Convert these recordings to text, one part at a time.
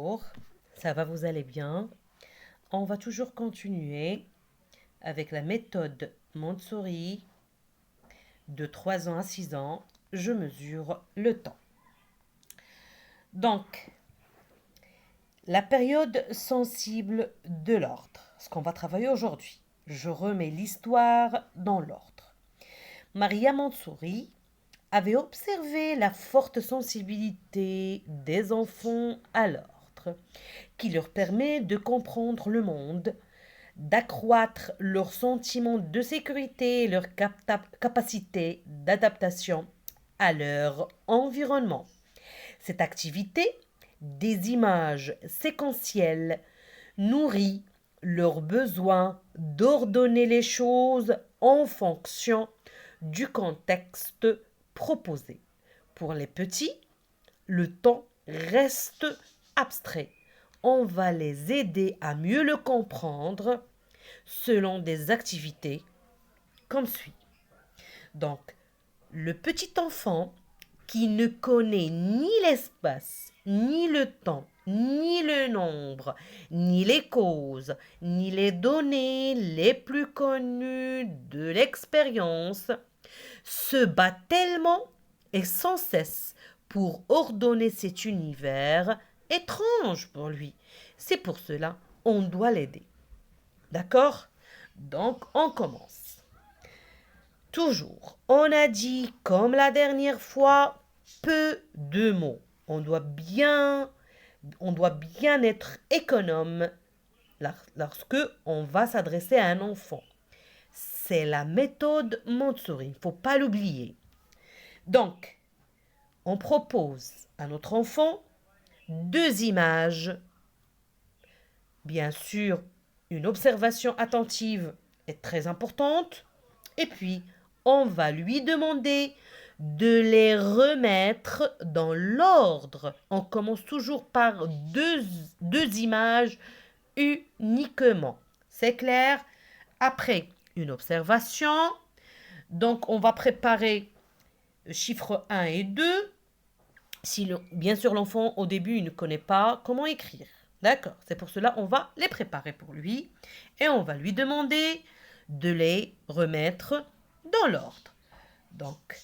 Bonjour, ça va, vous allez bien? On va toujours continuer avec la méthode Montessori de 3 ans à 6 ans. Je mesure le temps. Donc, la période sensible de l'ordre, ce qu'on va travailler aujourd'hui. Je remets l'histoire dans l'ordre. Maria Montessori avait observé la forte sensibilité des enfants à l'ordre, qui leur permet de comprendre le monde, d'accroître leur sentiment de sécurité et leur capacité d'adaptation à leur environnement. Cette activité, des images séquentielles, nourrit leur besoin d'ordonner les choses en fonction du contexte proposé. Pour les petits, le temps reste abstrait. On va les aider à mieux le comprendre selon des activités comme suit. Donc, le petit enfant qui ne connaît ni l'espace, ni le temps, ni le nombre, ni les causes, ni les données les plus connues de l'expérience, se bat tellement et sans cesse pour ordonner cet univers étrange pour lui. C'est pour cela on doit l'aider. D'accord? Donc, on commence. Toujours, on a dit, comme la dernière fois, peu de mots. On doit bien être économe lorsque on va s'adresser à un enfant. C'est la méthode Montessori, il ne faut pas l'oublier. Donc, on propose à notre enfant 2 images. Bien sûr, une observation attentive est très importante. Et puis, on va lui demander de les remettre dans l'ordre. On commence toujours par deux images uniquement. C'est clair? Après une observation, donc on va préparer chiffres 1 et 2. Si bien sûr l'enfant au début il ne connaît pas comment écrire. D'accord, c'est pour cela on va les préparer pour lui et on va lui demander de les remettre dans l'ordre. Donc,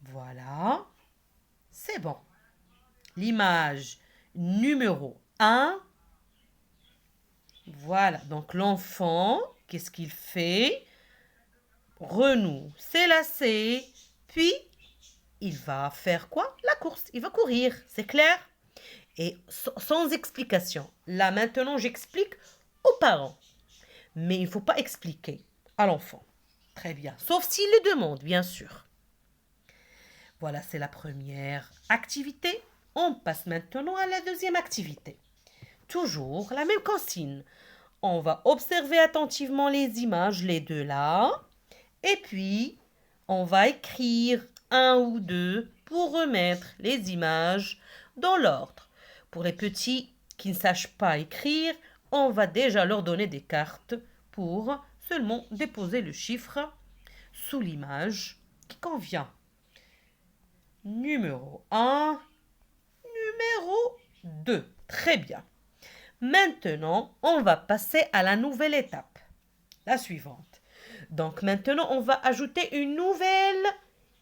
voilà, c'est bon. L'image numéro 1, voilà, donc l'enfant, qu'est-ce qu'il fait? Renoue ses lacets, puis il va faire quoi? La course, il va courir, c'est clair? Et sans explication. Là maintenant, j'explique aux parents. Mais il ne faut pas expliquer à l'enfant. Très bien. Sauf s'il le demande, bien sûr. Voilà, c'est la première activité. On passe maintenant à la deuxième activité. Toujours la même consigne. On va observer attentivement les images, les deux là. Et puis, on va écrire 1 ou 2 pour remettre les images dans l'ordre. Pour les petits qui ne sachent pas écrire, on va déjà leur donner des cartes pour seulement déposer le chiffre sous l'image qui convient. Numéro 1, numéro 2. Très bien. Maintenant, on va passer à la nouvelle étape. La suivante. Donc maintenant, on va ajouter une nouvelle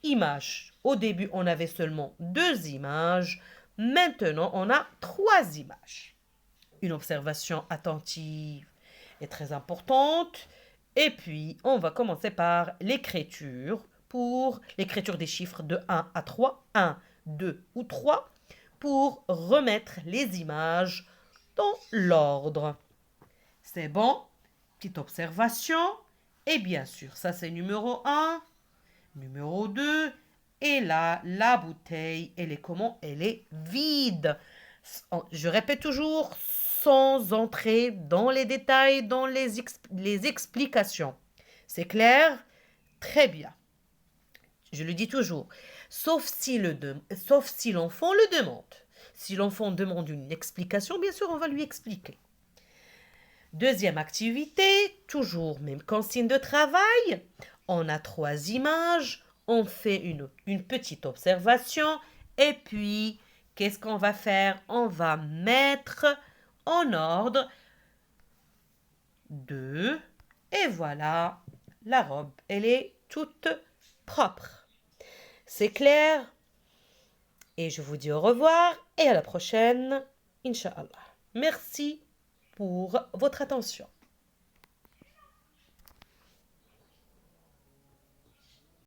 image. Au début, on avait seulement 2 images. Maintenant, on a 3 images. Une observation attentive est très importante. Et puis, on va commencer par l'écriture. Pour l'écriture des chiffres de 1 à 3, 1, 2 ou 3, pour remettre les images dans l'ordre. C'est bon? Petite observation. Et bien sûr, ça c'est numéro 1, numéro 2. Et là, la bouteille, elle est comment? Elle est vide. Je répète toujours, sans entrer dans les détails, dans les explications. C'est clair? Très bien. Je le dis toujours. Sauf si l'enfant le demande. Si l'enfant demande une explication, bien sûr, on va lui expliquer. Deuxième activité, toujours même consigne de travail. On a 3 images, on fait une petite observation et puis qu'est-ce qu'on va faire? On va mettre en ordre 2 et voilà, la robe, elle est toute propre. C'est clair? Et je vous dis au revoir et à la prochaine, Inch'Allah. Merci pour votre attention.